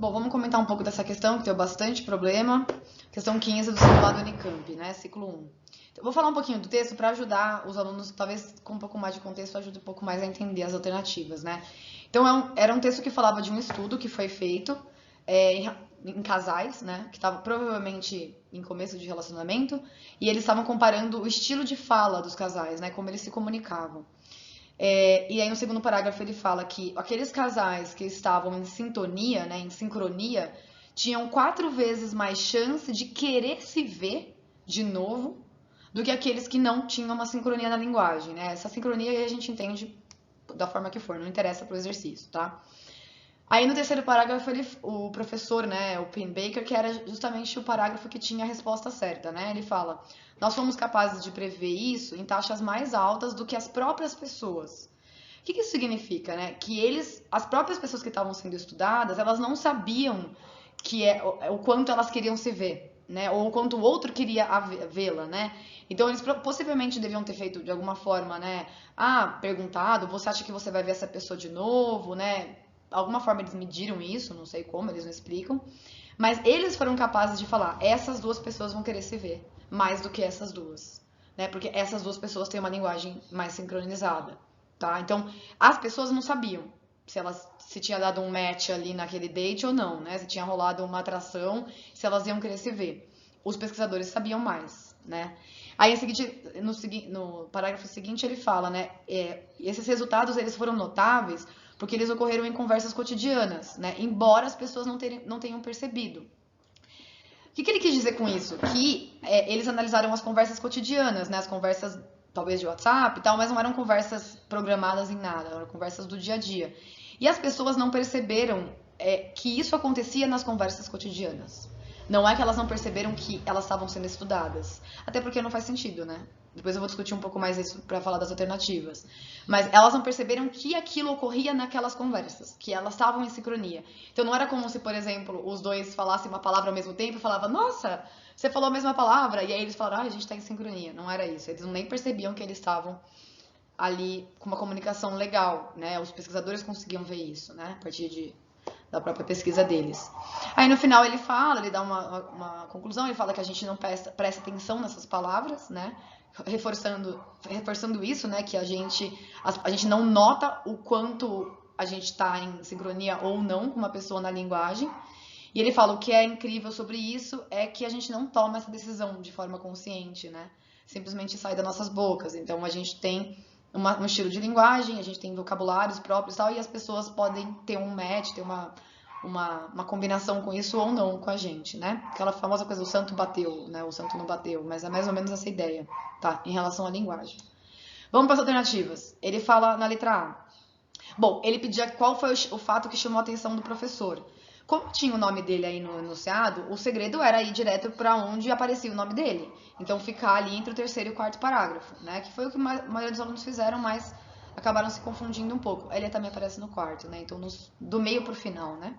Bom, vamos comentar um pouco dessa questão, que deu bastante problema. Questão 15 do simulado Unicamp, né? Ciclo 1. Então, vou falar um pouquinho do texto para ajudar os alunos, talvez com um pouco mais de contexto, ajude um pouco mais a entender as alternativas, né? Então, era um texto que falava de um estudo que foi feito em casais, né? Que estavam provavelmente em começo de relacionamento, e eles estavam comparando o estilo de fala dos casais, né? Como eles se comunicavam. E aí no segundo parágrafo ele fala que aqueles casais que estavam em sintonia, né, em sincronia, tinham 4 vezes mais chance de querer se ver de novo do que aqueles que não tinham uma sincronia na linguagem, né? Essa sincronia aí a gente entende da forma que for, não interessa pro exercício, tá? Aí no terceiro parágrafo o professor, né, o Pennebaker, que era justamente o parágrafo que tinha a resposta certa, né? Ele fala: nós fomos capazes de prever isso em taxas mais altas do que as próprias pessoas. O que isso significa, né? Que as próprias pessoas que estavam sendo estudadas, elas não sabiam o quanto elas queriam se ver, né? Ou o quanto o outro queria vê-la, né? Então eles possivelmente deviam ter feito de alguma forma, né? Perguntado, você acha que você vai ver essa pessoa de novo, né? Alguma forma eles mediram isso, não sei como, eles não explicam. Mas eles foram capazes de falar, essas duas pessoas vão querer se ver mais do que essas duas, né? Porque essas duas pessoas têm uma linguagem mais sincronizada, tá? Então, as pessoas não sabiam se tinha dado um match ali naquele date ou não, né? Se tinha rolado uma atração, se elas iam querer se ver. Os pesquisadores sabiam mais, né? Aí, no parágrafo seguinte, ele fala, né? Esses resultados, eles foram notáveis porque eles ocorreram em conversas cotidianas, né? Embora as pessoas não tenham percebido. O que ele quis dizer com isso? Que eles analisaram as conversas cotidianas, né? As conversas, talvez, de WhatsApp e tal, mas não eram conversas programadas em nada, eram conversas do dia a dia. E as pessoas não perceberam que isso acontecia nas conversas cotidianas. Não é que elas não perceberam que elas estavam sendo estudadas. Até porque não faz sentido, né? Depois eu vou discutir um pouco mais isso para falar das alternativas. Mas elas não perceberam que aquilo ocorria naquelas conversas, que elas estavam em sincronia. Então não era como se, por exemplo, os dois falassem uma palavra ao mesmo tempo e falavam, nossa, você falou a mesma palavra, e aí eles falaram, a gente está em sincronia. Não era isso. Eles nem percebiam que eles estavam ali com uma comunicação legal, né? Os pesquisadores conseguiam ver isso, né? A partir da própria pesquisa deles. Aí no final ele dá uma conclusão, ele fala que a gente não presta atenção nessas palavras, né? Reforçando isso, né? Que a gente não nota o quanto a gente está em sincronia ou não com uma pessoa na linguagem. E ele fala, o que é incrível sobre isso é que a gente não toma essa decisão de forma consciente, né? Simplesmente sai das nossas bocas. Então a gente tem um estilo de linguagem, a gente tem vocabulários próprios e tal, e as pessoas podem ter um match, ter uma combinação com isso ou não com a gente, né? Aquela famosa coisa, o santo bateu, né? O santo não bateu, mas é mais ou menos essa ideia, tá? Em relação à linguagem. Vamos para as alternativas. Ele fala na letra A. Bom, ele pedia qual foi o fato que chamou a atenção do professor. Como tinha o nome dele aí no enunciado, o segredo era ir direto para onde aparecia o nome dele. Então, ficar ali entre o terceiro e o quarto parágrafo, né? Que foi o que a maioria dos alunos fizeram, mas acabaram se confundindo um pouco. Ele também aparece no quarto, né? Então, do meio para o final, né?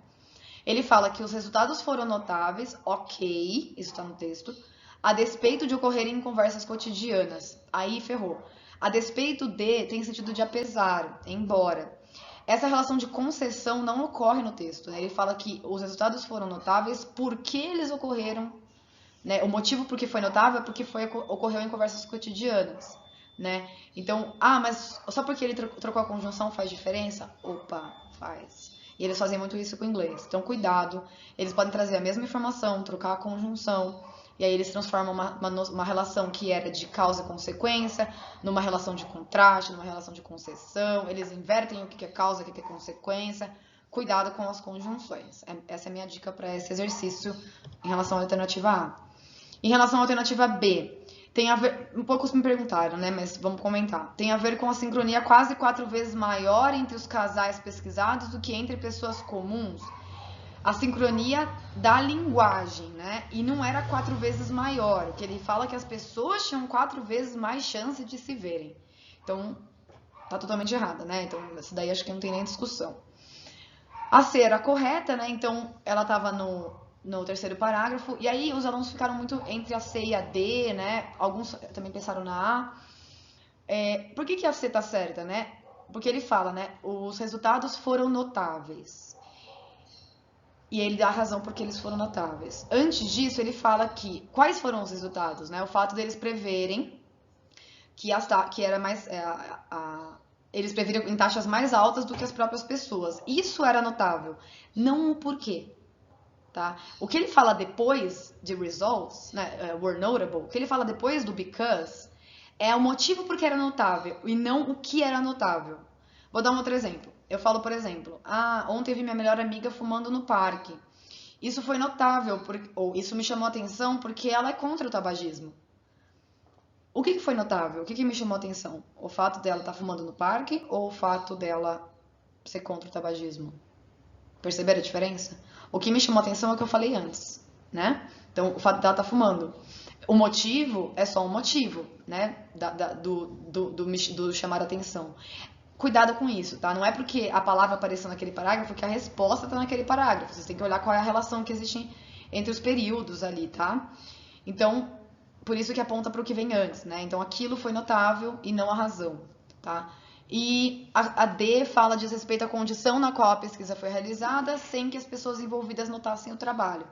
Ele fala que os resultados foram notáveis, ok, isso está no texto, a despeito de ocorrerem em conversas cotidianas. Aí ferrou. A despeito de tem sentido de apesar, embora. Essa relação de concessão não ocorre no texto, né? Ele fala que os resultados foram notáveis porque eles ocorreram, né? O motivo por que foi notável é porque ocorreu em conversas cotidianas, né? Então, mas só porque ele trocou a conjunção faz diferença? Opa, faz. E eles fazem muito isso com o inglês. Então, cuidado. Eles podem trazer a mesma informação, trocar a conjunção, e aí eles transformam uma relação que era de causa e consequência numa relação de contraste, numa relação de concessão. Eles invertem o que é causa e o que é consequência. Cuidado com as conjunções. Essa é a minha dica para esse exercício em relação à alternativa A. Em relação à alternativa B, tem a ver, poucos me perguntaram, né, mas vamos comentar. Tem a ver com a sincronia quase 4 vezes maior entre os casais pesquisados do que entre pessoas comuns. A sincronia da linguagem, né? E não era 4 vezes maior, que ele fala que as pessoas tinham 4 vezes mais chance de se verem. Então, tá totalmente errada, né? Então, essa daí acho que não tem nem discussão. A C era correta, né? Então, ela estava no terceiro parágrafo. E aí, os alunos ficaram muito entre a C e a D, né? Alguns também pensaram na A. Por que a C tá certa, né? Porque ele fala, né? Os resultados foram notáveis. E ele dá a razão porque eles foram notáveis. Antes disso, ele fala que quais foram os resultados, né? O fato deles preverem que era mais eles preveriam em taxas mais altas do que as próprias pessoas. Isso era notável, não o porquê. Tá? O que ele fala depois de results, né, were notable, o que ele fala depois do because é o motivo por que era notável e não o que era notável. Vou dar um outro exemplo. Eu falo, por exemplo, ontem eu vi minha melhor amiga fumando no parque. Isso foi notável, ou isso me chamou a atenção porque ela é contra o tabagismo. O que foi notável? O que me chamou a atenção? O fato dela estar fumando no parque ou o fato dela ser contra o tabagismo? Perceberam a diferença? O que me chamou a atenção é o que eu falei antes, né? Então, o fato dela estar fumando. O motivo é só um motivo, né? Do chamar a atenção. Cuidado com isso, tá? Não é porque a palavra apareceu naquele parágrafo que a resposta está naquele parágrafo. Vocês têm que olhar qual é a relação que existe entre os períodos ali, tá? Então, por isso que aponta para o que vem antes, né? Então, aquilo foi notável e não a razão, tá? E a D fala diz respeito à condição na qual a pesquisa foi realizada sem que as pessoas envolvidas notassem o trabalho.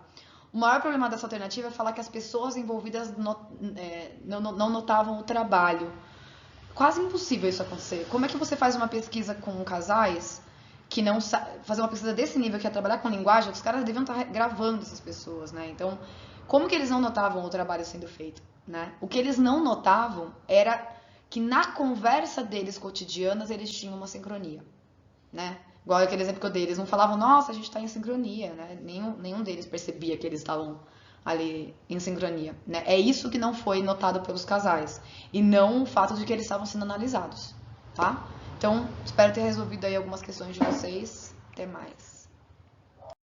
O maior problema dessa alternativa é falar que as pessoas envolvidas não notavam o trabalho. Quase impossível isso acontecer. Como é que você faz uma pesquisa com casais que não fazer uma pesquisa desse nível, que é trabalhar com linguagem? Os caras deviam estar gravando essas pessoas, né? Então, como que eles não notavam o trabalho sendo feito, né? O que eles não notavam era que na conversa deles cotidianas eles tinham uma sincronia, né? Igual aquele exemplo que eu dei, eles não falavam, nossa, a gente tá em sincronia, né? Nenhum deles percebia que eles estavam ali em sincronia, né? É isso que não foi notado pelos casais e não o fato de que eles estavam sendo analisados, tá? Então, espero ter resolvido aí algumas questões de vocês. Até mais.